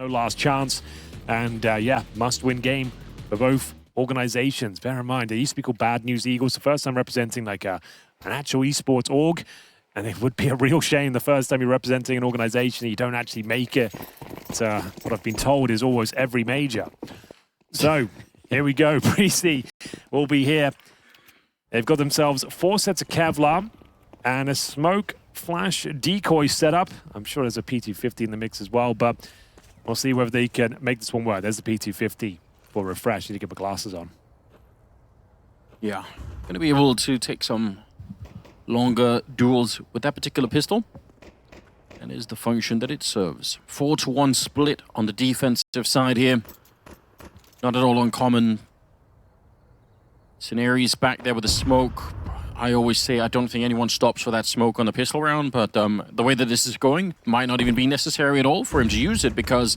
no last chance. And yeah, must-win game for both organizations. Bear in mind, they used to be called Bad News Eagles, the first time representing like an actual esports org. And it would be a real shame the first time you're representing an organization and you don't actually make it. What I've been told is almost every major. So here we go. Preasy will be here. They've got themselves 4 sets of Kevlar and a smoke flash decoy setup. I'm sure there's a P250 in the mix as well, but we'll see whether they can make this one work. There's the P250 for refresh. Need to get my glasses on. Yeah, going to be able to take some longer duels with that particular pistol. And is the function that it serves. 4-to-1 split on the defensive side here. Not at all uncommon. Scenarios back there with the smoke. I always say I don't think anyone stops for that smoke on the pistol round, but the way that this is going might not even be necessary at all for him to use it, because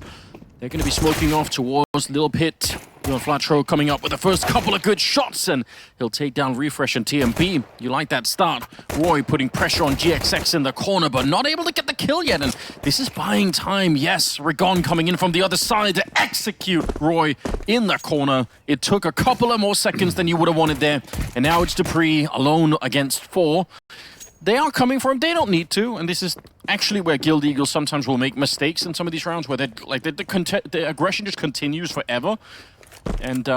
they're going to be smoking off towards Little Pit. Flatro coming up with the first couple of good shots, and he'll take down Refresh and TMP. You like that start. Roy putting pressure on GXX in the corner, but not able to get the kill yet, and this is buying time. Yes, Rigon coming in from the other side to execute Roy in the corner. It took a couple of more seconds than you would have wanted there, and now it's Dupree alone against 4. They are coming for him. They don't need to, and this is actually where Guild Eagles sometimes will make mistakes in some of these rounds, where the aggression just continues forever. And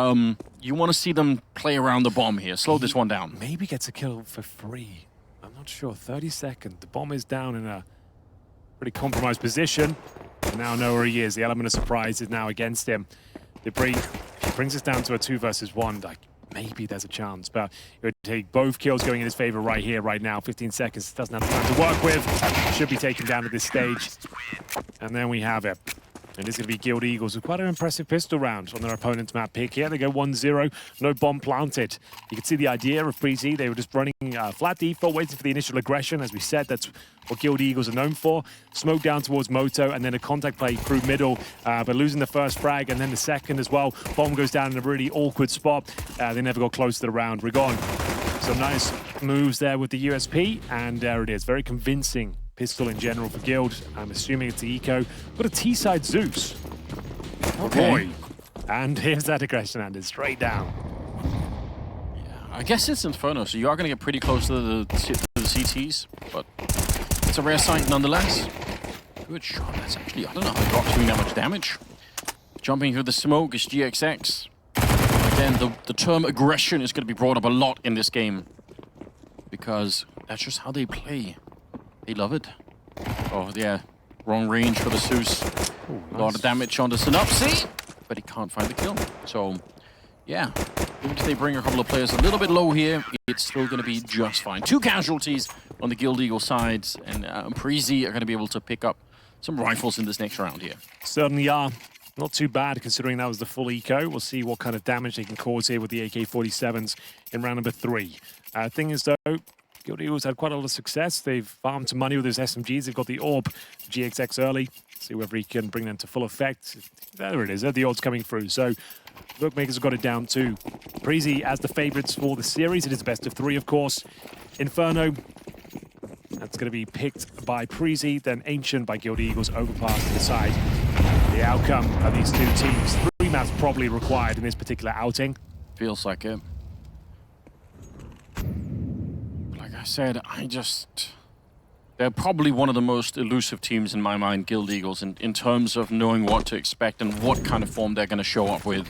you want to see them play around the bomb here. Slow this one down. Maybe gets a kill for free. I'm not sure. 30 seconds. The bomb is down in a pretty compromised position. And now know where he is. The element of surprise is now against him. Debris brings us down to a 2 versus 1. Like, maybe there's a chance, but it would take both kills going in his favor right here, right now. 15 seconds. Doesn't have time to work with. Should be taken down at this stage. And then we have it. And it's going to be Guild Eagles with quite an impressive pistol round on their opponent's map pick here. They go 1-0, no bomb planted. You can see the idea of Preasy. They were just running flat default, waiting for the initial aggression. As we said, that's what Guild Eagles are known for. Smoke down towards Moto, and then a contact play through middle, but losing the first frag, and then the second as well. Bomb goes down in a really awkward spot. They never got close to the round. Rigon, some nice moves there with the USP, and there it is. Very convincing pistol in general for Guild. I'm assuming it's the Eco. Got a T-side Zeus. Okay. Boy. And here's that aggression handed straight down. Yeah, I guess it's Inferno, so you are going to get pretty close to the CTs, but it's a rare sight nonetheless. Good shot. That's actually, I don't know how the Rock's doing that much damage. Jumping through the smoke is GXX. Again, the term aggression is going to be brought up a lot in this game, because that's just how they play. They love it. Oh, yeah. Wrong range for the Zeus. Ooh, nice. A lot of damage on the Synopsy, but he can't find the kill. So, yeah. Even if they bring a couple of players a little bit low here, it's still going to be just fine. 2 casualties on the Guild Eagle sides, and Preasy are going to be able to pick up some rifles in this next round here. Certainly are. Not too bad, considering that was the full eco. We'll see what kind of damage they can cause here with the AK-47s in round number 3. Thing is, though, Guild Eagles had quite a lot of success. They've farmed some money with those SMGs. They've got the AWP GXX early. See whether he can bring them to full effect. There it is. The odds coming through. So bookmakers have got it down to Preasy as the favorites for the series. It is the best of 3, of course. Inferno, that's going to be picked by Preasy, then Ancient by Guild Eagles, Overpass to decide the outcome of these 2 teams. 3 maps probably required in this particular outing. Feels like it. I said, they're probably one of the most elusive teams in my mind, Guild Eagles, in terms of knowing what to expect and what kind of form they're going to show up with.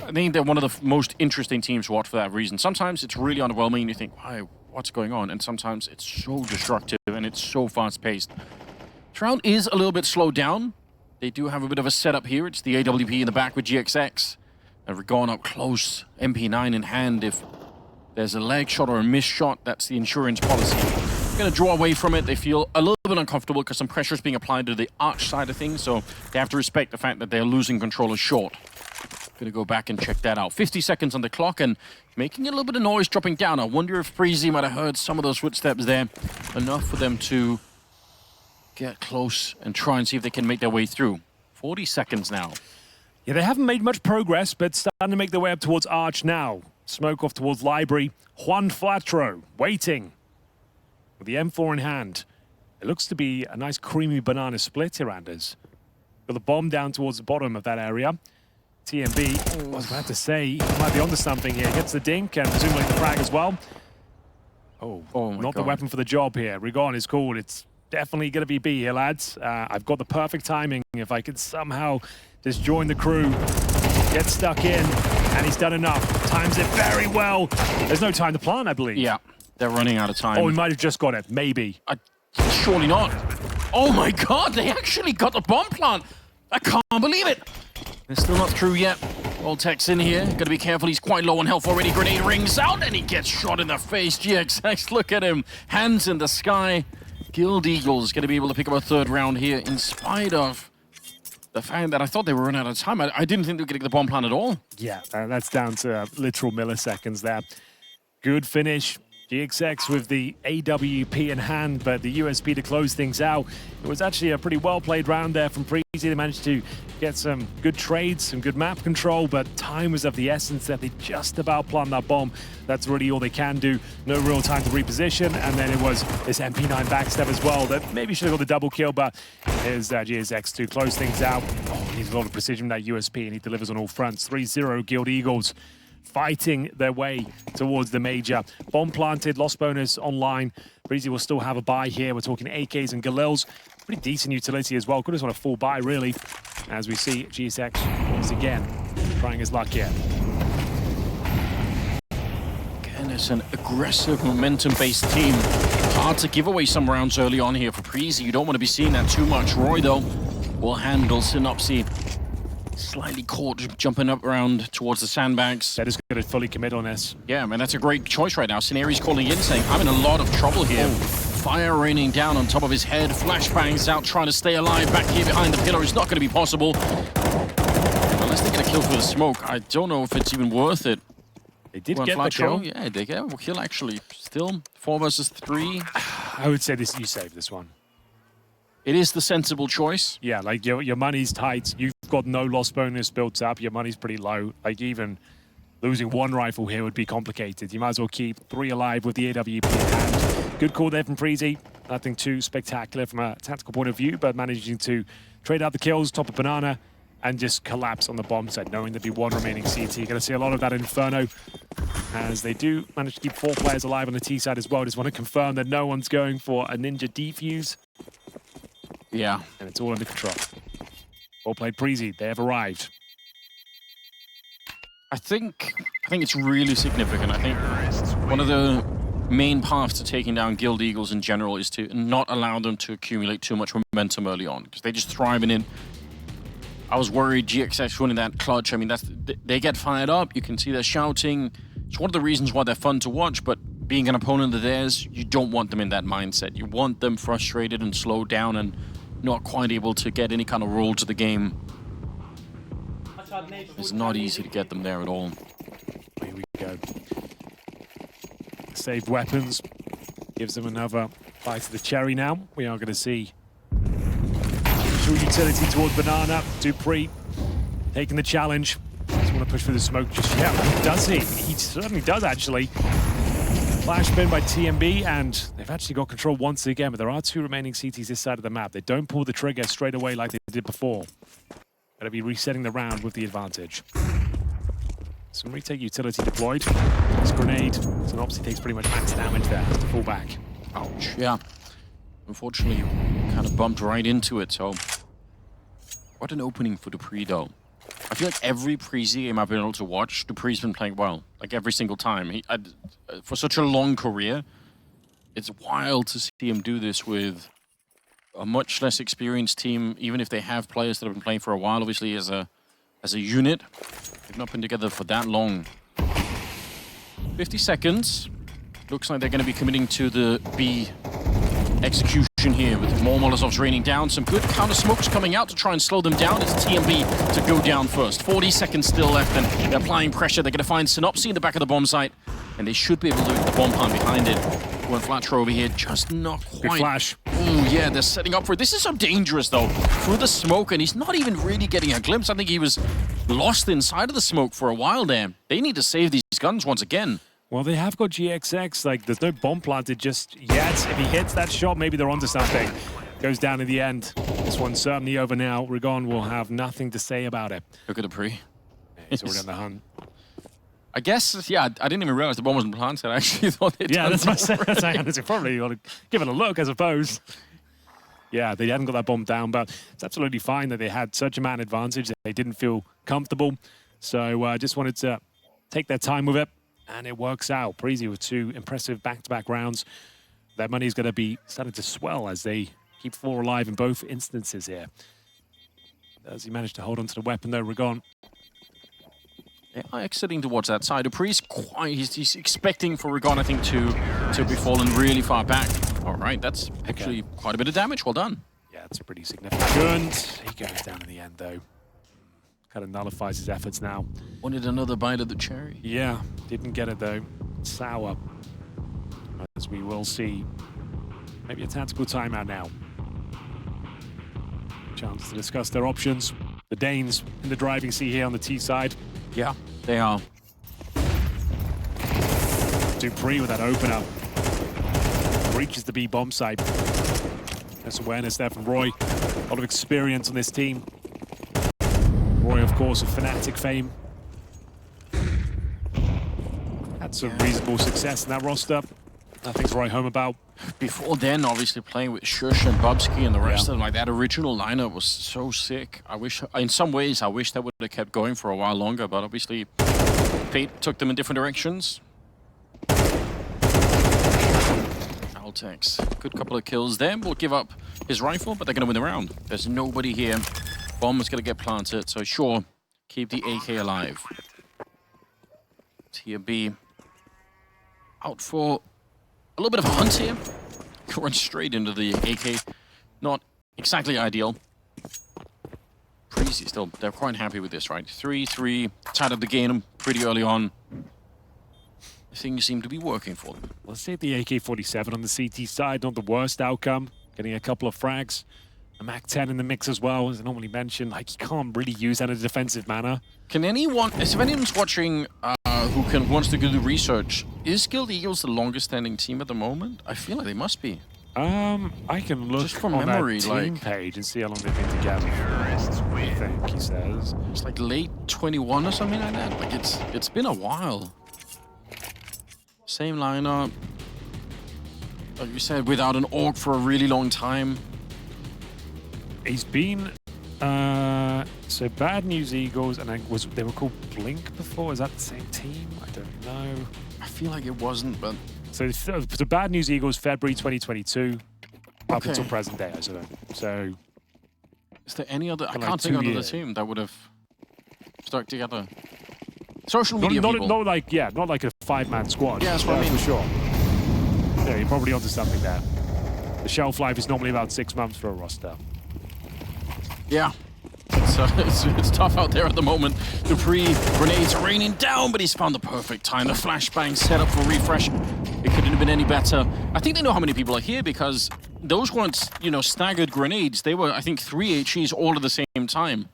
I think they're one of the most interesting teams to watch for that reason. Sometimes it's really underwhelming and you think, why, what's going on? And sometimes it's so destructive and it's so fast-paced. This round is a little bit slowed down. They do have a bit of a setup here. It's the AWP in the back with GXX. And we're going up close, MP9 in hand. If there's a leg shot or a miss shot, that's the insurance policy. They're going to draw away from it. They feel a little bit uncomfortable because some pressure is being applied to the arch side of things, so they have to respect the fact that they're losing control of short. Going to go back and check that out. 50 seconds on the clock and making a little bit of noise dropping down. I wonder if Preasy might have heard some of those footsteps there. Enough for them to get close and try and see if they can make their way through. 40 seconds now. Yeah, they haven't made much progress, but starting to make their way up towards Arch now. Smoke off towards Library. Juan Flatro waiting with the M4 in hand. It looks to be a nice creamy banana split here, Anders. Got the bomb down towards the bottom of that area. TMB, I was about to say, he might be onto something here. Gets the dink and presumably the frag as well. Oh my not God. the weapon for the job here. Rigon is called. It's definitely going to be B here, lads. I've got the perfect timing. If I could somehow just join the crew, get stuck in, and he's done enough. Times it very well. There's no time to plant, I believe. Yeah, they're running out of time. Oh, we might have just got it. Maybe. Surely not. Oh my God, they actually got the bomb plant. I can't believe it. They're still not through yet. Voltek's in here. Gotta be careful. He's quite low on health already. Grenade rings out and he gets shot in the face. GXX, look at him. Hands in the sky. Guild Eagles gonna be able to pick up a third round here in spite of the fact that I thought they were running out of time. I didn't think they were gonna get the bomb plant at all. Yeah, that's down to literal milliseconds there. Good finish. GXX with the AWP in hand, but the USP to close things out. It was actually a pretty well-played round there from Preasy. They managed to get some good trades, some good map control, but time was of the essence that they just about planted that bomb. That's really all they can do. No real time to reposition, and then it was this MP9 backstep as well that maybe should have got the double kill, but here's GXX to close things out. Oh, he needs a lot of precision with that USP, and he delivers on all fronts. 3-0 Guild Eagles, fighting their way towards the major. Bomb planted, lost bonus online. Preasy will still have a buy here. We're talking AKs and Galils. Pretty decent utility as well. Could have on a full buy, really. As we see GXX once again trying his luck here. Again, it's an aggressive, momentum-based team. Hard to give away some rounds early on here for Preasy. You don't want to be seeing that too much. Roy, though, will handle Synopsy. Slightly caught, jumping up around towards the sandbags. That is going to fully commit on this. Yeah, man, that's a great choice right now. Scenari's calling in, saying, I'm in a lot of trouble here. Fire raining down on top of his head. Flashbangs out, trying to stay alive. Back here behind the pillar is not going to be possible. Unless they get a kill through the smoke, I don't know if it's even worth it. They did get the kill. Yeah, they get a kill, actually. Still, 4 versus 3. I would say this. You save this one. It is the sensible choice. Yeah, like your money's tight. You've got no loss bonus built up. Your money's pretty low. Like even losing one rifle here would be complicated. You might as well keep 3 alive with the AWP in hand. Good call there from Preasy. Nothing too spectacular from a tactical point of view, but managing to trade out the kills, top of banana, and just collapse on the bomb side, knowing there'd be 1 remaining CT. You're going to see a lot of that in Inferno, as they do manage to keep 4 players alive on the T side as well. Just want to confirm that no one's going for a ninja defuse. Yeah. And it's all under control. Well played, Preasy. They have arrived. I think it's really significant. I think one of the main paths to taking down Guild Eagles in general is to not allow them to accumulate too much momentum early on, because they just thrive in it. I was worried GXX winning that clutch. I mean, they get fired up. You can see they're shouting. It's one of the reasons why they're fun to watch, but being an opponent of theirs, you don't want them in that mindset. You want them frustrated and slowed down and not quite able to get any kind of roll to the game. It's not easy to get them there at all. Here we go. Saved weapons. Gives them another bite of the cherry now. We are going to see true utility towards Banana. Dupree taking the challenge. Doesn't want to push through the smoke just yet. Does he? He certainly does, actually. Flash bin by TMB, and they've actually got control once again, but there are 2 remaining CTs this side of the map. They don't pull the trigger straight away like they did before. Gotta be resetting the round with the advantage. Some retake utility deployed. This grenade, Synopsy takes pretty much max damage there. Has to fall back. Ouch. Yeah. Unfortunately, kind of bumped right into it, so... What an opening for Dupree, though. I feel like every Preasy game I've been able to watch, Dupree's been playing well. Like every single time. For such a long career, it's wild to see him do this with a much less experienced team, even if they have players that have been playing for a while, obviously, as a unit. They've not been together for that long. 50 seconds. Looks like they're going to be committing to the B execution here with more Molotovs raining down. Some good counter smokes coming out to try and slow them down. It's TMB to go down first. 40 seconds still left, and they're applying pressure. They're going to find Synopsy in the back of the bomb site, and they should be able to get the bomb plant behind it. One flat over here, just not quite. Good flash. Oh yeah, they're setting up for it. This is so dangerous, though. Through the smoke, and he's not even really getting a glimpse. I think he was lost inside of the smoke for a while there. They need to save these guns once again. Well, they have got GXX. Like, there's no bomb planted just yet. If he hits that shot, maybe they're onto something. Goes down in the end. This one's certainly over now. Rigon will have nothing to say about it. Look at the pre. Yeah, he's already on the hunt. I guess, yeah, I didn't even realize the bomb wasn't planted. I actually thought they'd Yeah, done that's what that I'm saying. Probably you want to give it a look, I suppose. Yeah, they hadn't got that bomb down, but it's absolutely fine that they had such a man advantage that they didn't feel comfortable. So I just wanted to take their time with it, and it works out. Preasy with 2 impressive back-to-back rounds. Their money is going to be starting to swell as they keep 4 alive in both instances here. Does he manage to hold onto the weapon, though, Rigon? They are exiting towards that side. Dupree's quite, he's expecting for Rigon, I think, to be fallen really far back. All right, that's actually quite a bit of damage. Well done. Yeah, it's pretty significant. He goes down in the end, though. Kind of nullifies his efforts now. Wanted another bite of the cherry. Yeah, didn't get it, though. Sour. As we will see. Maybe a tactical timeout now. Chance to discuss their options. The Danes in the driving seat here on the T side. Yeah, they are. Dupree with that opener. Reaches the B bomb site. There's awareness there from Roy. A lot of experience on this team. Roy, of course, of Fnatic fame. Had some reasonable success in that roster. Nothing to write home about. Before then, obviously playing with Shush and Bubsky and the rest of them, like that original lineup was so sick. I wish, in some ways, I wish that would have kept going for a while longer, but obviously fate took them in different directions. Altex, good couple of kills there. Will give up his rifle, but they're going to win the round. There's nobody here. Bomb is going to get planted, so sure, keep the AK alive. Tier B out for a little bit of a hunt here. Run straight into the AK. Not exactly ideal. Preasy still, they're quite happy with this, right? 3-3, tied up the game pretty early on. Things seem to be working for them. Let's say the AK-47 on the CT side, not the worst outcome. Getting a couple of frags. A MAC-10 in the mix as well, as I normally mentioned. Like, you can't really use that in a defensive manner. Can anyone, if anyone's watching who wants to do the research, is Guild Eagles the longest standing team at the moment? I feel like they must be. I can look just from on memory, that team page and see how long they've been together. I think he says. It's like late 21 or something like that. Like it's been a while. Same lineup. Like you said, without an orc for a really long time. He's been so Bad News Eagles, and they were called Blink before. Is that the same team? I don't know. I feel like it wasn't, but so Bad News Eagles, February 2022, up until present day, I suppose. So is there any other? I like can't think of another team that would have stuck together. Social media people. Not like a 5-man squad. Yeah, that's what I mean. For sure. Yeah, you're probably onto something there. The shelf life is normally about 6 months for a roster. Yeah. It's tough out there at the moment. Dupree, grenades are raining down, but he's found the perfect time. The flashbang set up for refresh. It couldn't have been any better. I think they know how many people are here because those weren't, staggered grenades. They were, I think, 3 HEs all at the same time.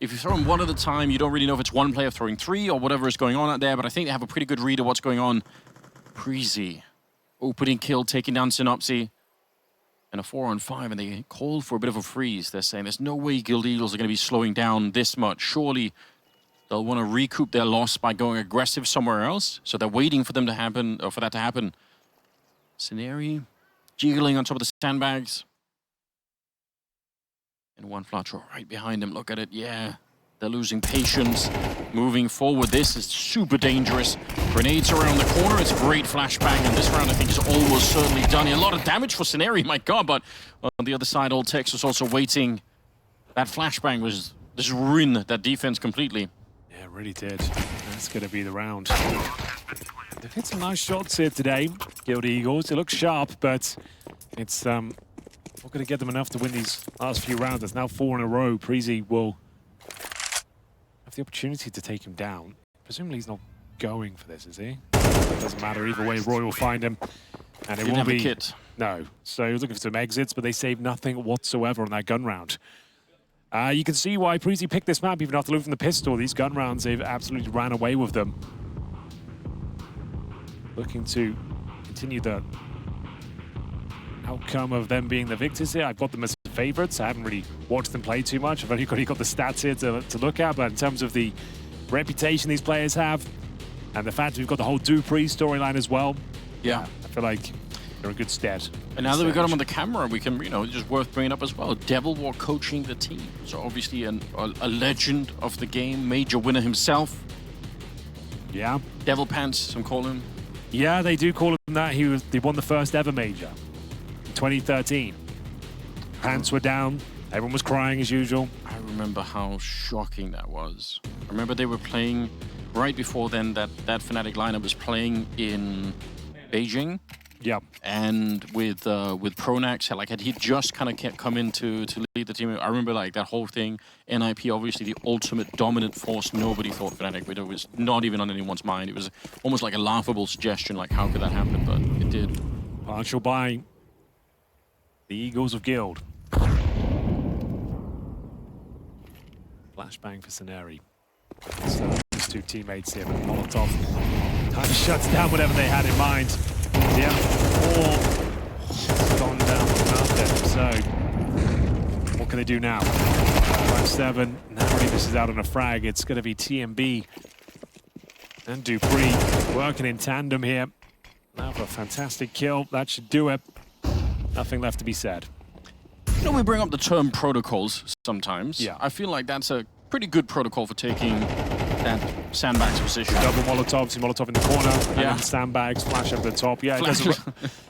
If you throw them one at a time, you don't really know if it's one player throwing 3 or whatever is going on out there, but I think they have a pretty good read of what's going on. Preasy, opening kill, taking down Synopsy. And a 4-on-5, and they called for a bit of a freeze. They're saying there's no way Guild Eagles are going to be slowing down this much. Surely they'll want to recoup their loss by going aggressive somewhere else. So they're waiting for them to happen, or for that to happen. Scenario jiggling on top of the sandbags. And one Flatro right behind him. Look at it. Yeah, they're losing patience. Moving forward, this is super dangerous. Grenades around the corner. It's a great flashbang, and this round I think is almost certainly done. A lot of damage for Scenario, my god, but on the other side, Old Tex was also waiting. That flashbang was just ruined that defense completely. Yeah, it really did. That's going to be the round. They've hit some nice shots here today, Guild Eagles. It looks sharp, but it's not going to get them enough to win these last few rounds. It's now 4 in a row. Preasy will have the opportunity to take him down. Presumably he's not going for this, is he? It doesn't matter either way. Roy will find him, and it will be kit. No. So he was looking for some exits, but they saved nothing whatsoever on that gun round. You can see why Preasy picked this map even after losing the pistol. These gun rounds, they've absolutely ran away with them. looking to continue the outcome of them being the victors here. I've got them as favorites. I haven't really watched them play too much. I've only got the stats here to look at, but in terms of the reputation these players have, and the fact we've got the whole Dupree storyline as well, Yeah. I feel like they're in good stead. And now that we got him on the camera, we can, just worth bringing up as well. Devil War coaching the team. So obviously a legend of the game, major winner himself. Yeah. Devil Pants, some call him. Yeah, they do call him that. He won the first ever major in 2013. Pants were down. Everyone was crying as usual. I remember how shocking that was. I remember they were playing right before then. That Fnatic lineup was playing in Beijing. Yeah. And with Pronax, had he just kind of come in to lead the team. I remember like that whole thing. NIP, obviously the ultimate dominant force. Nobody thought Fnatic. It was not even on anyone's mind. It was almost like a laughable suggestion. Like, how could that happen? But it did. Partial by the Eagles of Guild. Flashbang for Sceneri. So his two teammates here, but Molotov kind of shuts down whatever they had in mind. Yeah, all gone down the mountain. So what can they do now? 5-7. Now really this is out on a frag. It's going to be TMB and Dupree working in tandem here. Now for a fantastic kill. That should do it. Nothing left to be said. We bring up the term protocols sometimes. Yeah. I feel like that's a pretty good protocol for taking that sandbags position. Double Molotovs, Molotov in the corner, and Yeah. then sandbags, flash over the top. Yeah, it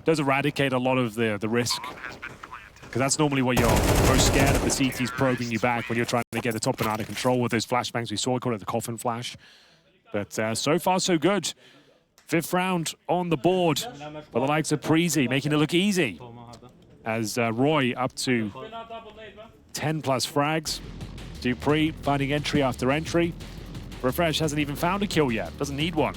does eradicate a lot of the risk. Because that's normally what you're most scared of, the CTs probing you back when you're trying to get the top and out of control with those flashbangs. We saw it, called it the coffin flash. But so far, so good. 5th round on the board for the likes of Preasy, making it look easy. As Roy up to 10+ frags. Dupree finding entry after entry. Refresh hasn't even found a kill yet. Doesn't need one.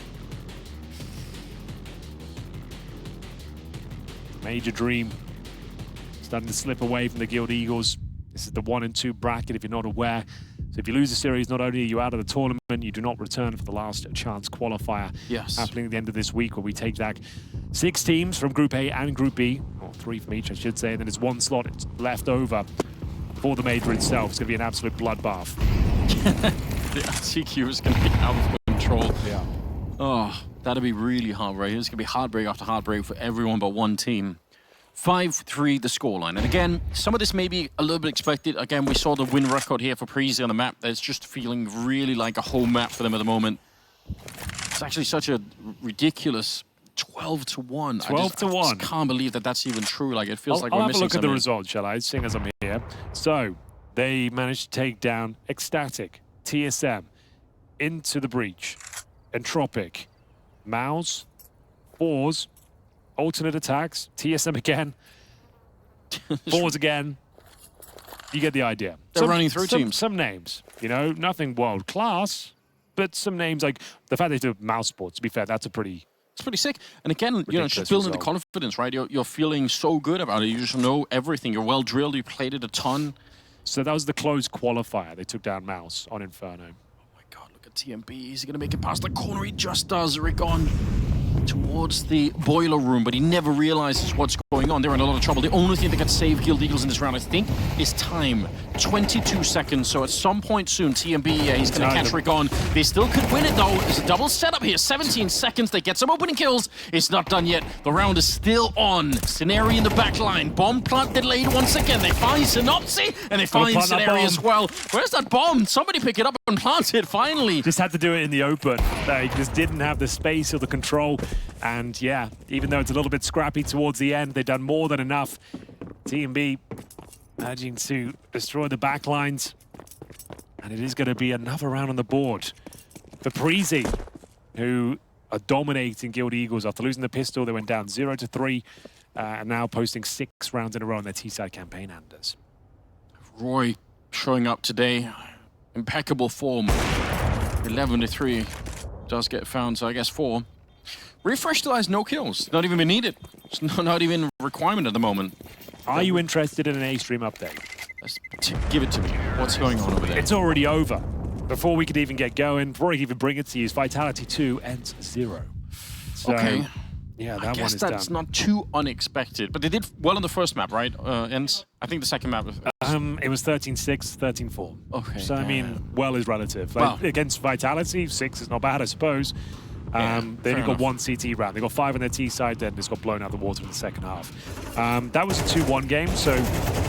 Major Dream starting to slip away from the Guild Eagles. This is the 1 and 2 bracket if you're not aware. So if you lose the series, not only are you out of the tournament, you do not return for the last chance qualifier. Yes. Happening at the end of this week where we take back 6 teams from Group A and Group B, or 3 from each I should say, and then there's 1 slot left over for the major itself. It's going to be an absolute bloodbath. The CQ is going to be out of control. Yeah. Oh, that'd be really heartbreaking. It's going to be heartbreak after heartbreak for everyone but one team. 5-3 the scoreline. And again, some of this may be a little bit expected. Again, we saw the win record here for Preasy on the map. It's just feeling really like a home map for them at the moment. It's actually such a ridiculous 12-1. 12-1. I just can't believe that that's even true. Like, it feels like I'll we're have a missing look at the something. results, shall I? Seeing as I'm here. So, they managed to take down excl, TSM, Into the Breach, Entropic, MOUZ, Fours, Alternate Attacks, TSM again, Fours again. You get the idea. They're running through teams. Some names, nothing world class, but some names like the fact they do MOUZ Sports, to be fair, that's a pretty... It's pretty sick. And again, just Ridiculous building the result. confidence, right? You're feeling so good about it. You just know everything. You're well drilled. You played it a ton. So that was the closed qualifier. They took down MOUZ on Inferno. Oh my God, look at TMB. Is he going to make it past the corner? He just does. Rick on towards the boiler room, but he never realizes what's going on. They're in a lot of trouble. The only thing that can save Guild Eagles in this round, I think, is time. 22 seconds, so at some point soon, TMB, he's going to catch Rick on. They still could win it, though. There's a double setup here. 17 seconds. They get some opening kills. It's not done yet. The round is still on. Sceneri in the back line. Bomb plant delayed once again. They find Synopsy, and they find Sceneri as well. Where's that bomb? Somebody pick it up and plant it, finally. Just had to do it in the open. They just didn't have the space or the control. And yeah, even though it's a little bit scrappy towards the end, they've done more than enough. TMB managing to destroy the back lines. And it is going to be another round on the board for Preasy, who are dominating Guild Eagles after losing the pistol. They went down 0-3 and now posting 6 rounds in a row on their T-side campaign, Anders. Roy showing up today. Impeccable form. 11-3. Does get found, so I guess 4. Refresh still has no kills. Not even been needed. It's not even a requirement at the moment. Are you interested in an A-stream update? Give it to me. What's going on over there? It's already over. Before we could even get going, before I could even bring it to you, Vitality 2 ends 0. So, Okay. yeah, that I one guess is that's done. not too unexpected. But they did well on the first map, right? ENCE? I think the second map was... It was 13-6, 13-4. Okay. So, I mean, well is relative. Like, Well. against Vitality, 6 is not bad, I suppose. They only got one CT round. They got 5 on their T side, then just got blown out of the water in the second half. That was a 2-1 game, so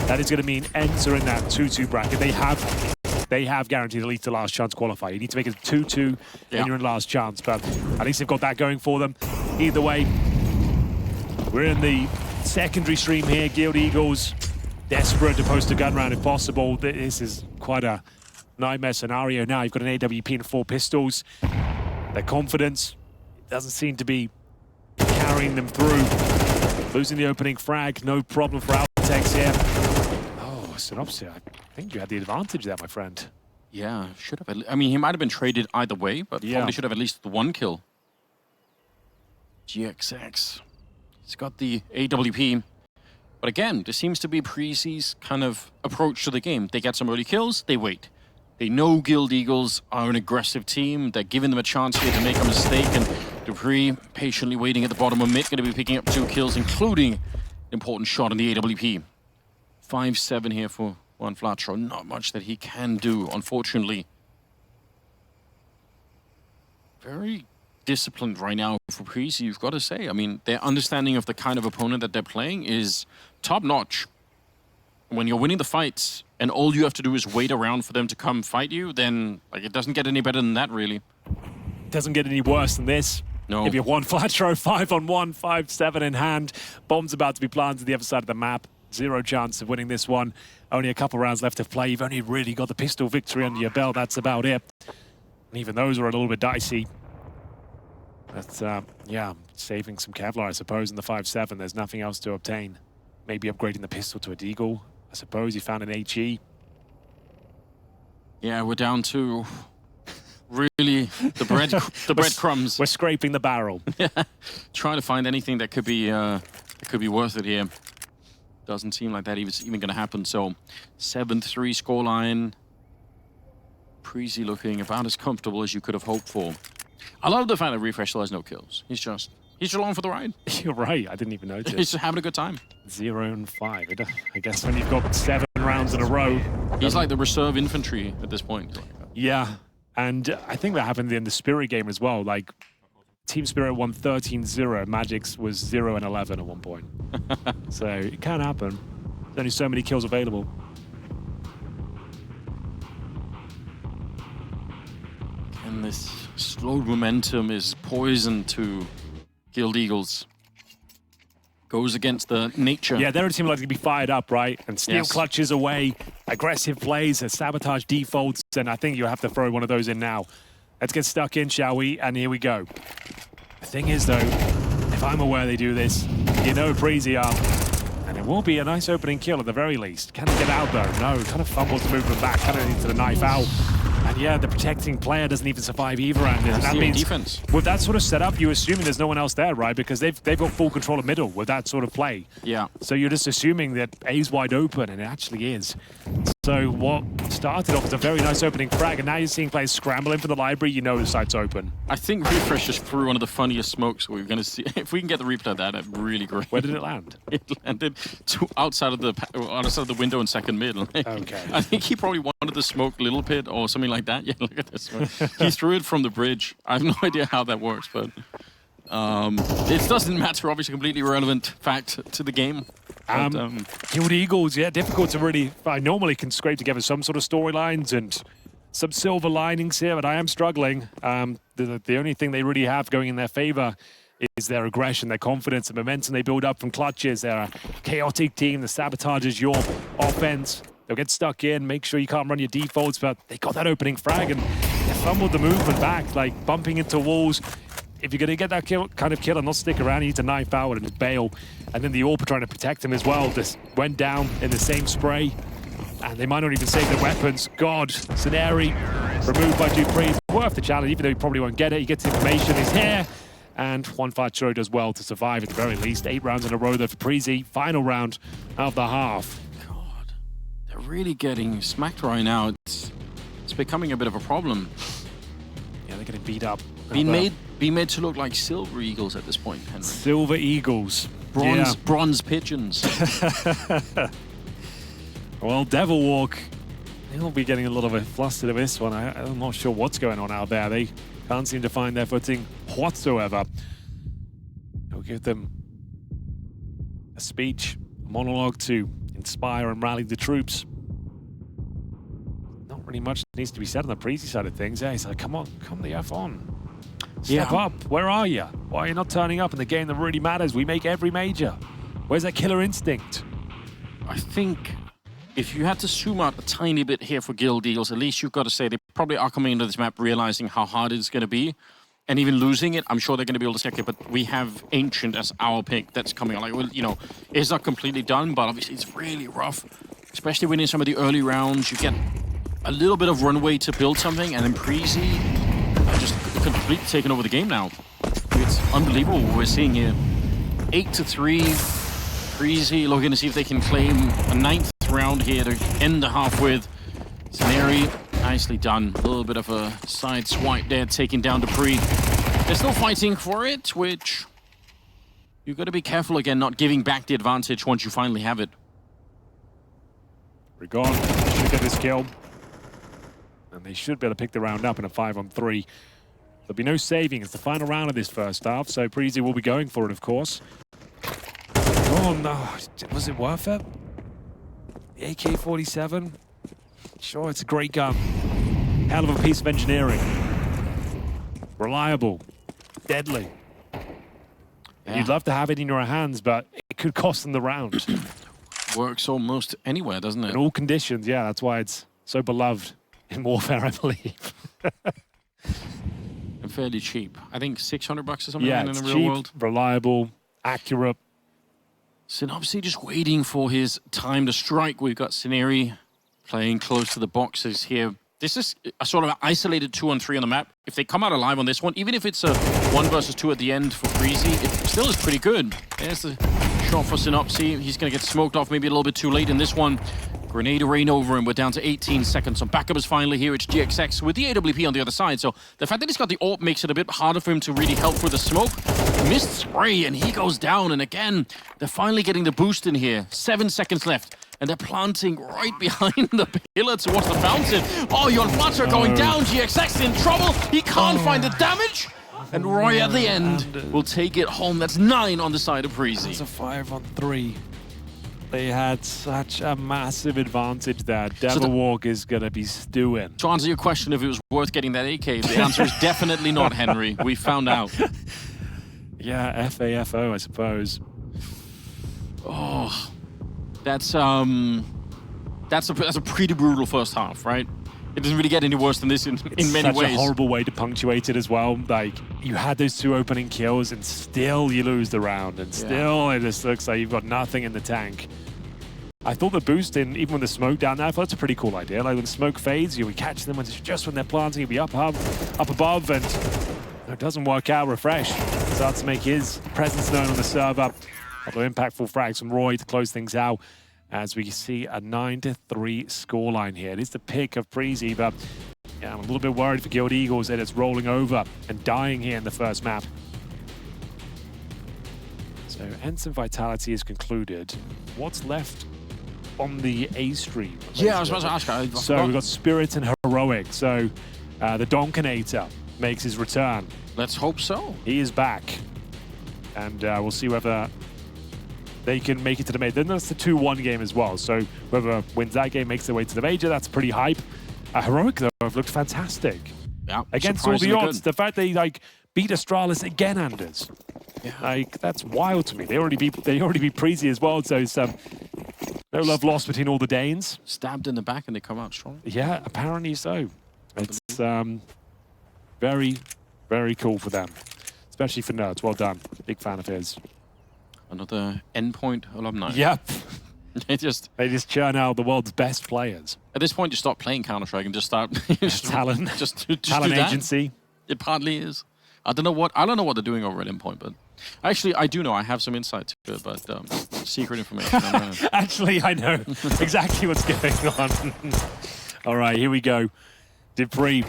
that is going to mean ENCE are in that 2-2 bracket. They have guaranteed at least the last chance to qualify. You need to make it 2-2, and you're in last chance. But at least they've got that going for them. Either way, we're in the secondary stream here. Guild Eagles desperate to post a gun round if possible. This is quite a nightmare scenario now. You've got an AWP and 4 pistols. Their confidence doesn't seem to be carrying them through. Losing the opening frag, no problem for Apeks here. Oh, Synopsia, I think you had the advantage there, my friend. Yeah, should have. I mean, he might have been traded either way, but probably should have at least the 1 kill. GXX. He's got the AWP. But again, this seems to be Preasy's kind of approach to the game. They get some early kills, they wait. They know Guild Eagles are an aggressive team. They're giving them a chance here to make a mistake. And Dupree patiently waiting at the bottom of mid, going to be picking up 2 kills, including an important shot on the AWP. 5-7 here for one Flatro. Not much that he can do, unfortunately. Very disciplined right now for Preasy, you've got to say. I mean, their understanding of the kind of opponent that they're playing is top-notch. When you're winning the fights and all you have to do is wait around for them to come fight you, then like it doesn't get any better than that, really. Doesn't get any worse than this. No. If you have one Flatro, 5-on-1, 5-7 in hand. Bomb's about to be planted to the other side of the map. 0 chance of winning this one. Only a couple rounds left to play. You've only really got the pistol victory under your belt. That's about it. And even those are a little bit dicey. But yeah, saving some Kevlar, I suppose, in the 5-7. There's nothing else to obtain. Maybe upgrading the pistol to a Deagle. I suppose he found an HE. Yeah, we're down to really the breadcrumbs. We're scraping the barrel. Trying to find anything that could be worth it here. Doesn't seem like that even going to happen. So 7-3 scoreline. Preasy looking about as comfortable as you could have hoped for. I love the fact that Refresh still has no kills. He's just along for the ride. You're right. I didn't even notice. He's just having a good time. 0-5. I guess when you've got 7 rounds in a row. He's like the reserve infantry at this point. Yeah, and I think that happened in the Spirit game as well. Like, Team Spirit won 13-0. Magic's was 0-11 at one point. So it can happen. There's only so many kills available. And this slowed momentum is poison to Guild Eagles. Goes against the nature. Yeah, they're a team like to be fired up, right? And steal clutches away, aggressive plays, sabotage defaults, and I think you have to throw one of those in now. Let's get stuck in, shall we? And here we go. The thing is, though, if I'm aware they do this, you know Preasy are. And it will be a nice opening kill at the very least. Can they get out, though? No, kind of fumbles the movement back, kind of into the knife out. And yeah, the protecting player doesn't even survive either. And that means defense. With that sort of setup, you're assuming there's no one else there, right? Because they've got full control of middle with that sort of play. Yeah. So you're just assuming that A's wide open, and it actually is. So what started off as a very nice opening frag, and now you're seeing players scrambling for the library, you know the site's open. I think Refresh just threw one of the funniest smokes we're going to see. If we can get the replay of that, that'd be really great. Where did it land? It landed outside of the window in second mid. Okay. I think he probably wanted to smoke Little Pit or something like that. Yeah, look at this one. He threw it from the bridge. I have no idea how that works, but it doesn't matter. Obviously, completely irrelevant fact to the game. But, Guild Eagles, yeah, difficult to really. I normally can scrape together some sort of storylines and some silver linings here, but I am struggling. The only thing they really have going in their favor is their aggression, their confidence, the momentum they build up from clutches. They're a chaotic team that sabotages your offense. They'll get stuck in, make sure you can't run your defaults, but they got that opening frag and they fumbled the movement back, like bumping into walls. If you're going to get that kind of kill and not stick around, you need to knife out and just bail. And then the AWP trying to protect him as well just went down in the same spray. And they might not even save their weapons. God, Scenari removed by Dupree. Worth the challenge, even though he probably won't get it. He gets information, he's here. And one Flatro does well to survive at the very least. 8 rounds in a row there for Preasy. Final round of the half. God, they're really getting smacked right now. It's becoming a bit of a problem. Yeah, they're getting beat up. Being made to look like silver eagles at this point, Henry. Silver eagles. Bronze pigeons. Well, Devil Walk, they'll be getting a little bit flustered of this one. I'm not sure what's going on out there. They can't seem to find their footing whatsoever. It'll give them a speech, a monologue to inspire and rally the troops. Not really much needs to be said on the Preasy side of things. Yeah, he's like, come on, come the F on. Step up. Where are you? Why are you not turning up in the game that really matters? We make every major. Where's that killer instinct? I think if you had to zoom out a tiny bit here for Guild Eagles, at least you've got to say they probably are coming into this map realizing how hard it's going to be. And even losing it, I'm sure they're going to be able to say, okay, but we have Ancient as our pick that's coming on. Like, well, you know, it's not completely done, but obviously it's really rough. Especially when in some of the early rounds, you get a little bit of runway to build something, and then Preasy are just completely taking over the game now. It's unbelievable what we're seeing here. 8-3, Preasy looking to see if they can claim a 9th round here to end the half with. Scenario, nicely done. A little bit of a side swipe there, taking down Dupree. They're still fighting for it, which you've got to be careful again, not giving back the advantage once you finally have it. Rigon should get this kill. And they should be able to pick the round up in a 5-on-3. There'll be no saving. It's the final round of this first half, so Preasy will be going for it, of course. Oh no, was it worth it? The AK-47? Sure, it's a great gun. Hell of a piece of engineering. Reliable. Deadly. Yeah. You'd love to have it in your hands, but it could cost them the round. Works almost anywhere, doesn't it? In all conditions, yeah. That's why it's so beloved in Warfare, I believe. And fairly cheap. I think $600 or something Yeah, in it's the cheap, real world. reliable, accurate. Synopsy just waiting for his time to strike. We've got Scenery playing close to the boxes here. This is a sort of isolated 2-on-3 on the map. If they come out alive on this one, even if it's a 1 versus 2 at the end for Preasy, it still is pretty good. There's the shot for Synopsy. He's going to get smoked off maybe a little bit too late in this one. Grenade rain over him. We're down to 18 seconds. So backup is finally here. It's GXX with the AWP on the other side. So the fact that he's got the AWP makes it a bit harder for him to really help with the smoke. Missed spray, and he goes down. And again, they're finally getting the boost in here. 7 seconds left. And they're planting right behind the pillar towards the fountain. Oh, Jon Flutter going down. GXX in trouble. He can't find the damage. And Roy at the end will take it home. That's 9 on the side of Preasy. It's a 5-on-3. They had such a massive advantage there. Devil Walk is going to be stewing. To answer your question if it was worth getting that AK, the answer is definitely not, Henry. We found out. Yeah, FAFO, I suppose. Oh, that's a pretty brutal first half, right? It doesn't really get any worse than this in many ways. Such a horrible way to punctuate it as well. Like, you had those 2 opening kills and still you lose the round. And still it just looks like you've got nothing in the tank. I thought the boost in, even with the smoke down there, I thought it's a pretty cool idea. Like, when the smoke fades, you would catch them just when they're planting, you'll be up above, and it doesn't work out. Refresh starts to make his presence known on the server. A couple of impactful frags from Roy to close things out, as we see a 9-3 scoreline here. It is the pick of Preasy, but yeah, I'm a little bit worried for Guild Eagles that it's rolling over and dying here in the first map. So ENCE and Vitality is concluded. What's left on the A stream? Yeah, I was about to ask. So we've got Spirit and Heroic. So the Donkinator makes his return. Let's hope so. He is back. And we'll see whether they can make it to the major. Then that's the 2-1 game as well. So whoever wins that game makes their way to the major. That's pretty hype. Heroic, though, have looked fantastic. Yeah, against all the odds. The fact they beat Astralis again, Anders. Yeah. That's wild to me. They already beat Preasy as well. So it's no love lost between all the Danes. Stabbed in the back and they come out strong. Yeah, apparently so. It's very, very cool for them, especially for Nerds. Well done. Big fan of his. Another endpoint alumni. Yep. They just churn out the world's best players. At this point, you stop playing Counter-Strike and just start talent. Just talent agency. It partly is. I don't know what they're doing over at Endpoint, but actually I do know. I have some insight to it, but secret information. Actually, I know exactly what's going on. All right, here we go. Dupree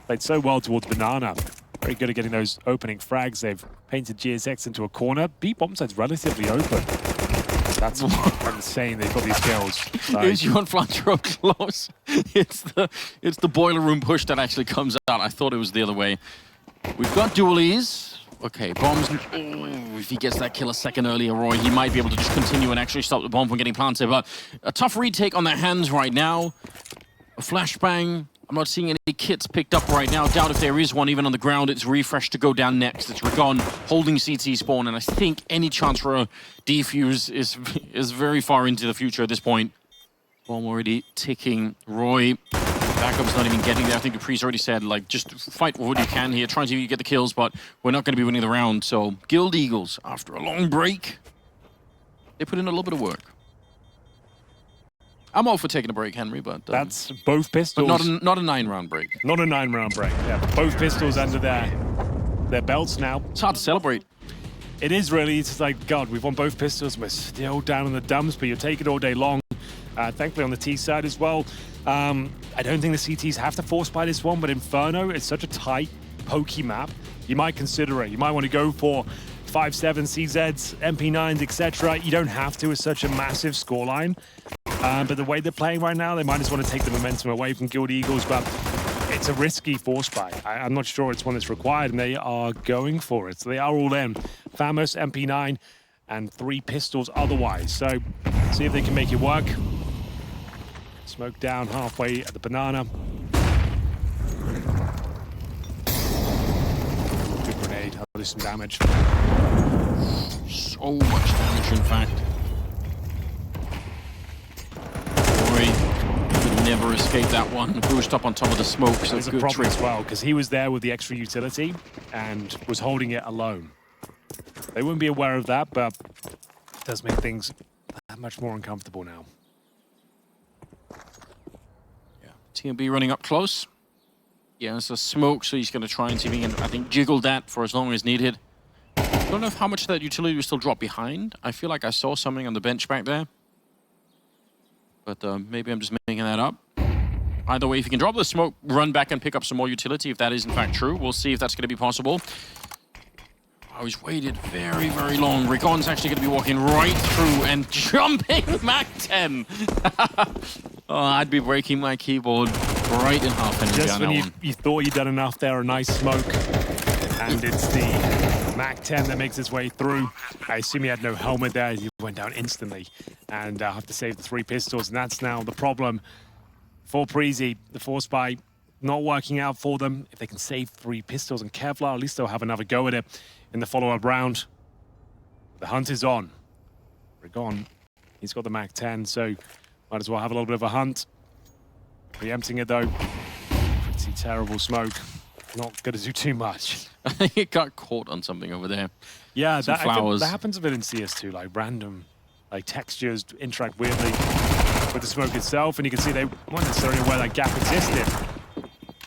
played so well towards Banana. Very good at getting those opening frags. They've painted GSX into a corner. B bomb side's relatively open. That's insane. They've got these kills. Is you on Flancher close? It's the boiler room push that actually comes out. I thought it was the other way. We've got dualies. Okay, bombs. Oh, if he gets that kill a second earlier, Roy, he might be able to just continue and actually stop the bomb from getting planted. But a tough retake on their hands right now. A flashbang. I'm not seeing any kits picked up right now. Doubt if there is one even on the ground. It's refresh to go down next. It's Rigon holding CT spawn, and I think any chance for a defuse is very far into the future at this point. Bomb already ticking. Roy, backup's not even getting there. I think Preasy already said, like, just fight what you can here. Try to get the kills, but we're not going to be winning the round. So, Guild Eagles, after a long break, they put in a little bit of work. I'm all for taking a break, Henry, but... that's both pistols. But not a 9-round break. Not a 9-round break, yeah. Both pistols under their belts now. It's hard to celebrate. It is really. It's like, God, we've won both pistols. We're still down in the dumps, but you take it all day long. Thankfully on the T side as well. I don't think the CTs have to force buy this one, but Inferno is such a tight, pokey map. You might consider it. You might want to go for 5-7 CZs, MP9s, etc. You don't have to. It's such a massive scoreline. But the way they're playing right now, they might just want to take the momentum away from Guild Eagles, but it's a risky force buy. I'm not sure it's one that's required, and they are going for it. So they are all in. Famous, MP9, and 3 pistols otherwise. So see if they can make it work. Smoke down halfway at the Banana. Good grenade, I'll do some damage. So much damage, in fact. Could never escape that one. Boost up on top of the smoke. So there's a problem as well, because he was there with the extra utility and was holding it alone. They wouldn't be aware of that, but it does make things that much more uncomfortable now. Yeah, TMB running up close. Yeah, it's a smoke, so he's going to try and see if he can, I think, jiggle that for as long as needed. I don't know how much of that utility will still drop behind. I feel like I saw something on the bench back there. But maybe I'm just making that up. Either way, if you can drop the smoke, run back and pick up some more utility, if that is in fact true. We'll see if that's going to be possible. Oh, he's waited very, very long. Rigon's actually going to be walking right through and jumping Mac 10. Oh, I'd be breaking my keyboard right in half. Just when you thought you'd done enough there, a nice smoke. And it's the Mac 10 that makes its way through. I assume he had no helmet there. He went down instantly. And I have to save the 3 pistols. And that's now the problem for Preasy. The force buy not working out for them. If they can save 3 pistols and Kevlar, at least they'll have another go at it in the follow-up round. The hunt is on. Rigon, he's got the Mac 10, so might as well have a little bit of a hunt. Preempting it though. Pretty terrible smoke. Not going to do too much. I think it got caught on something over there. Yeah, that flowers. happens a bit in CS2, like random textures interact weirdly with the smoke itself, and you can see they weren't necessarily where that gap existed.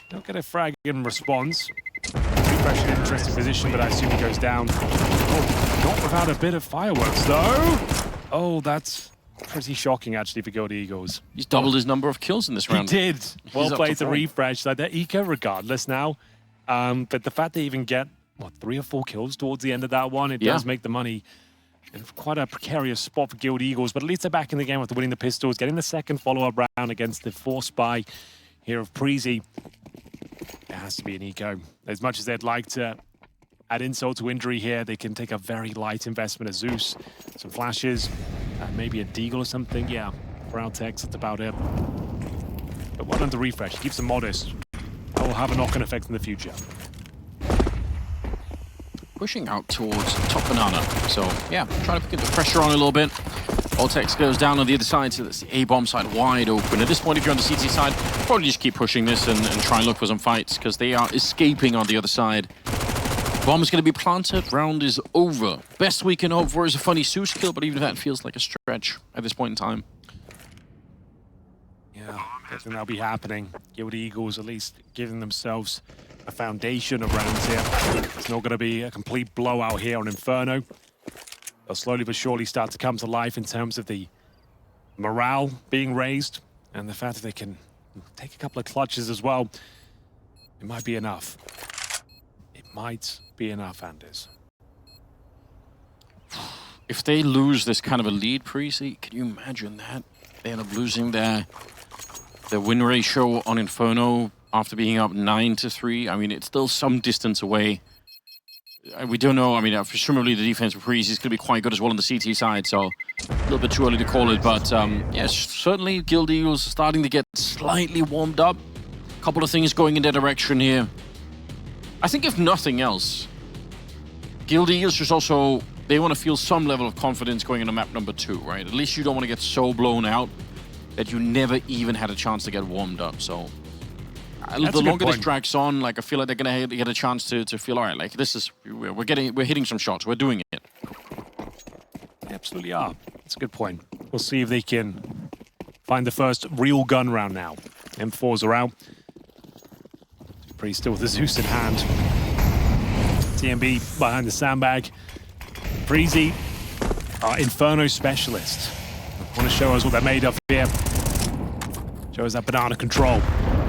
Don't get a frag in response. Refresh in an interesting position, but I assume he goes down. Oh, not without a bit of fireworks though. Oh, that's pretty shocking actually for Guild Eagles. He's doubled his number of kills in this round. He did. Well played to refresh. So they're eco regardless now. But the fact they even get, what, 3 or 4 kills towards the end of that one, it does make the money in quite a precarious spot for Guild Eagles. But at least they're back in the game after winning the pistols, getting the second follow-up round against the force buy here of Preasy. It has to be an eco. As much as they'd like to add insult to injury here, they can take a very light investment of Zeus, some flashes, maybe a Deagle or something. Yeah, for Altex, that's about it. But well done to refresh. Keeps them modest. That will have a knock-on effect in the future. Pushing out towards top Banana. So, yeah, trying to get the pressure on a little bit. Altex goes down on the other side, so that's the A-bomb side wide open. At this point, if you're on the CT side, probably just keep pushing this and try and look for some fights, because they are escaping on the other side. Bomb is going to be planted. Round is over. Best we can hope for is a funny Zeus kill, but even that feels like a stretch at this point in time. Yeah, I think that'll be happening. Guild Eagles at least giving themselves a foundation of rounds here. It's not going to be a complete blowout here on Inferno. They'll slowly but surely start to come to life in terms of the morale being raised and the fact that they can take a couple of clutches as well. It might be enough. It might be enough, Anders. If they lose this kind of a lead, Preasy, can you imagine that? They end up losing their win ratio on Inferno after being up 9-3. I mean, it's still some distance away. We don't know. I mean, presumably the defense for Preasy is going to be quite good as well on the CT side, so a little bit too early to call it. But yes, certainly Guild Eagles are starting to get slightly warmed up. A couple of things going in their direction here. I think if nothing else, Guild Eagles just also, they want to feel some level of confidence going into map number 2, right? At least you don't want to get so blown out that you never even had a chance to get warmed up. So the longer this drags on, like I feel like they're gonna get a chance to feel all right. Like this is, we're hitting some shots, we're doing it. They absolutely are. That's a good point. We'll see if they can find the first real gun round now. M4s are out. Pretty still with the Zeus in hand. TMB behind the sandbag. Preasy, our Inferno specialist. Want to show us what they're made of here. Show us that banana control.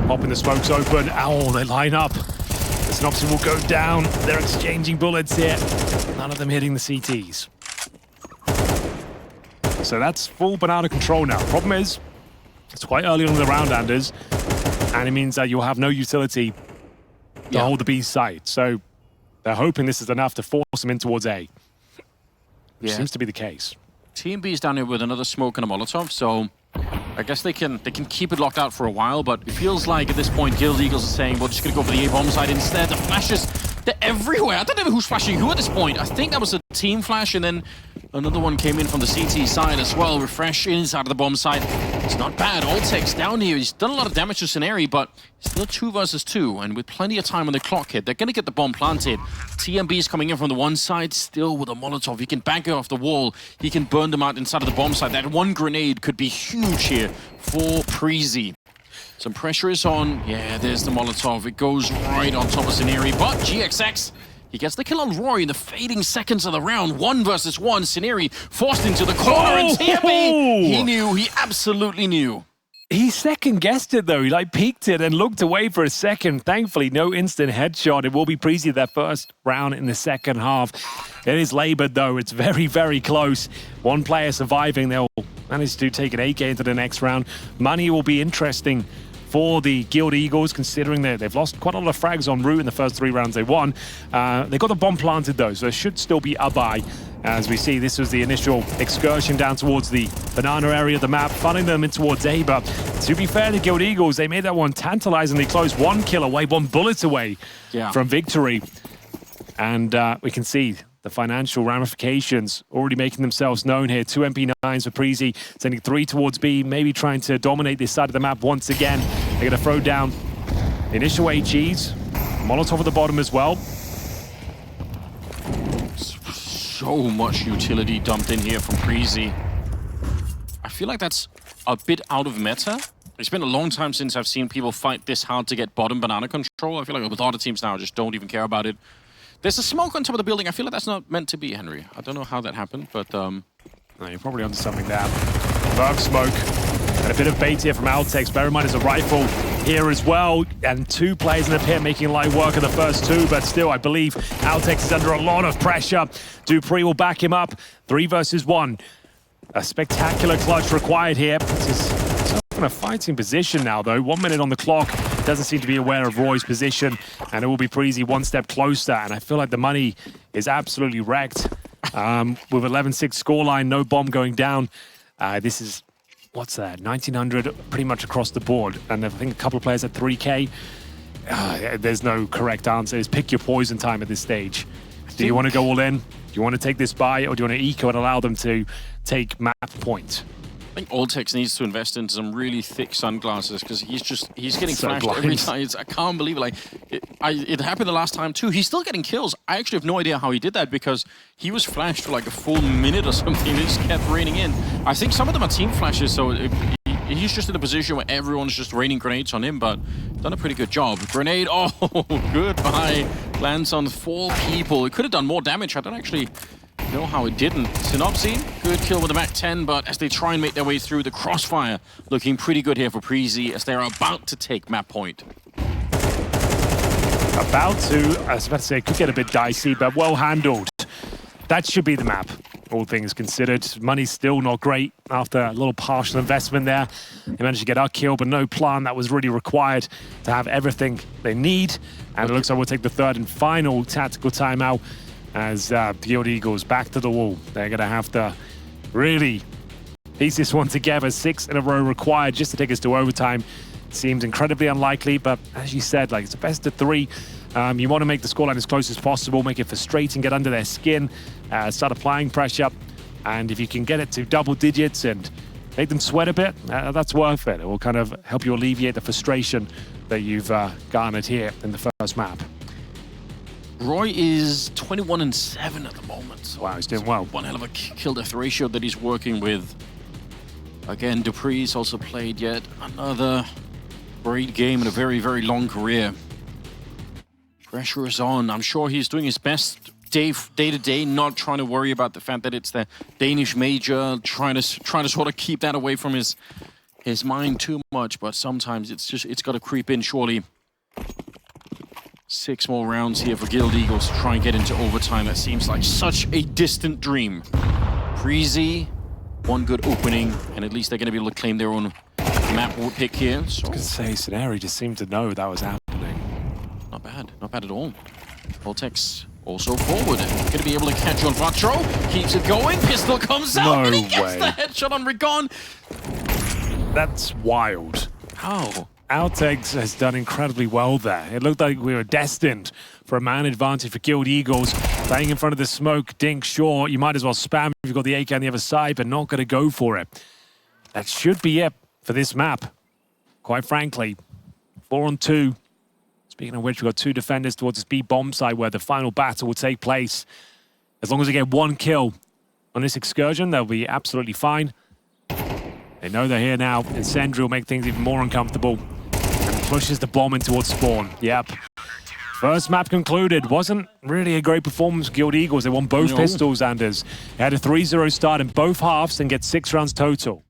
Popping the smokes open. Oh, they line up. The Synopsis will go down. They're exchanging bullets here. None of them hitting the CTs. So that's full banana control now. Problem is, it's quite early on in the round, Anders, and it means that you'll have no utility to hold the B site. So they're hoping this is enough to force them in towards A. Which seems to be the case. Team B is down here with another smoke and a Molotov, so I guess they can keep it locked out for a while, but it feels like at this point Guild Eagles are saying, we're just going to go for the A-bomb side instead. The flashes, they're everywhere. I don't know who's flashing who at this point. I think that was a team flash, and then another one came in from the CT side as well. Refresh inside of the bomb side. It's not bad. Oltek's down here. He's done a lot of damage to Scenari, but still 2 versus 2, and with plenty of time on the clock hit, they're going to get the bomb planted. TMB is coming in from the one side, still with a Molotov. He can bank it off the wall. He can burn them out inside of the bomb side. That one grenade could be huge here for Preasy. Some pressure is on. Yeah, there's the Molotov. It goes right on top of Scenari, but GXX, he gets the kill on Roy in the fading seconds of the round. 1 versus 1. Scenari forced into the corner, and TMB, he knew. He absolutely knew. He second-guessed it, though. He, like, peeked it and looked away for a second. Thankfully, no instant headshot. It will be Preasy their first round in the second half. It is labored, though. It's very, very close. One player surviving. They'll manage to take an AK into the next round. Money will be interesting for the Guild Eagles, considering that they've lost quite a lot of frags en route in the first 3 rounds they won. They got the bomb planted, though, so there should still be a buy. As we see, this was the initial excursion down towards the banana area of the map, funneling them in towards A. But to be fair to Guild Eagles, they made that one tantalizingly close. 1 kill away, 1 bullet away from victory. And we can see the financial ramifications already making themselves known here. 2 MP9s for Preasy, sending 3 towards B, maybe trying to dominate this side of the map once again. They're going to throw down the initial HEs, Molotov at the bottom as well. So much utility dumped in here from Preasy. I feel like that's a bit out of meta. It's been a long time since I've seen people fight this hard to get bottom banana control. I feel like with other teams now, just don't even care about it. There's a smoke on top of the building. I feel like that's not meant to be, Henry. I don't know how that happened, but No, you're probably onto something there. Dark smoke. And a bit of bait here from Apeks. Bear in mind, there's a rifle here as well. And 2 players in the pit making light work of the first 2. But still, I believe Apeks is under a lot of pressure. Dupree will back him up. 3 versus 1. A spectacular clutch required here. It's in a fighting position now, though. 1 minute on the clock. Doesn't seem to be aware of Roy's position. And it will be Preasy 1 step closer. And I feel like the money is absolutely wrecked. With 11-6 scoreline, no bomb going down. This is, what's that, 1900 pretty much across the board. And I think a couple of players at 3K. There's no correct answer. It's pick your poison time at this stage. Do you want to go all in? Do you want to take this buy? Or do you want to eco and allow them to take map point? I think Oltex needs to invest into some really thick sunglasses because he's getting so flashed blind. every time. I can't believe it. Like it happened the last time too. He's still getting kills. I actually have no idea how he did that because he was flashed for like a full minute or something. It just kept raining in. I think some of them are team flashes, so he's just in a position where everyone's just raining grenades on him, but done a pretty good job. Grenade, oh, goodbye. Lands on 4 people. It could have done more damage. I don't actually know how it didn't. Synopsis, good kill with the MAC-10, but as they try and make their way through, the crossfire looking pretty good here for Preasy as they're about to take map point. about to, I was about to say, it could get a bit dicey, but well handled. That should be the map, all things considered. Money's still not great after a little partial investment there. They managed to get our kill, but no plan that was really required to have everything they need. And it looks like we'll take the third and final tactical timeout as Guild Eagles back to the wall. They're going to have to really piece this one together. 6 in a row required just to take us to overtime. Seems incredibly unlikely, but as you said, like, it's a best of 3. You want to make the scoreline as close as possible, make it frustrating, get under their skin, start applying pressure, and if you can get it to double digits and make them sweat a bit, that's worth it. It will kind of help you alleviate the frustration that you've garnered here in the first map. Roy is 21-7 at the moment. So wow, he's doing well. One hell of a kill-death ratio that he's working with. Again, Dupree's also played yet another great game in a very, very long career. Pressure is on. I'm sure he's doing his best day to day, not trying to worry about the fact that it's the Danish major, trying to sort of keep that away from his mind too much. But sometimes it's got to creep in. Surely, 6 more rounds here for Guild Eagles to try and get into overtime. That seems like such a distant dream. Preasy, one good opening, and at least they're going to be able to claim their own map pick here. So. I was going to say, Scenario just seemed to know that was happening. Not bad at all. Voltex also forward. Going to be able to catch on Vatro. Keeps it going. Pistol comes out and he gets the headshot on Rigon. That's wild. How? Apeks has done incredibly well there. It looked like we were destined for a man advantage for Guild Eagles. Playing in front of the smoke, Dink, sure, you might as well spam if you've got the AK on the other side, but not going to go for it. That should be it for this map. Quite frankly, 4 on 2. Speaking of which, we've got 2 defenders towards this B bomb side where the final battle will take place. As long as they get 1 kill on this excursion, they'll be absolutely fine. They know they're here now. Incendiary will make things even more uncomfortable. And pushes the bomb in towards spawn. Yep. First map concluded. Wasn't really a great performance for Guild Eagles. They won both pistols, Anders. They had a 3-0 start in both halves and get 6 rounds total.